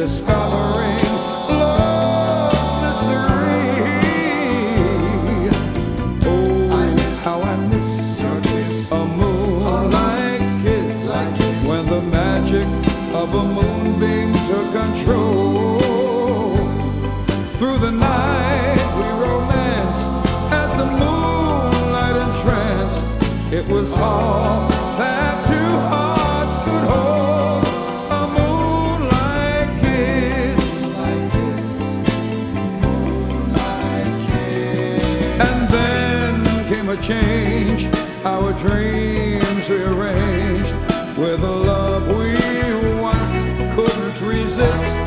discovering love's mystery. Oh, how I miss a moonlight kiss, when the magic of a moonbeam took control. Through the night we romanced as the moonlight entranced. It was all that two hearts could hold, a moonlight kiss. And then came a change, our dreams rearranged, with a love we once couldn't resist.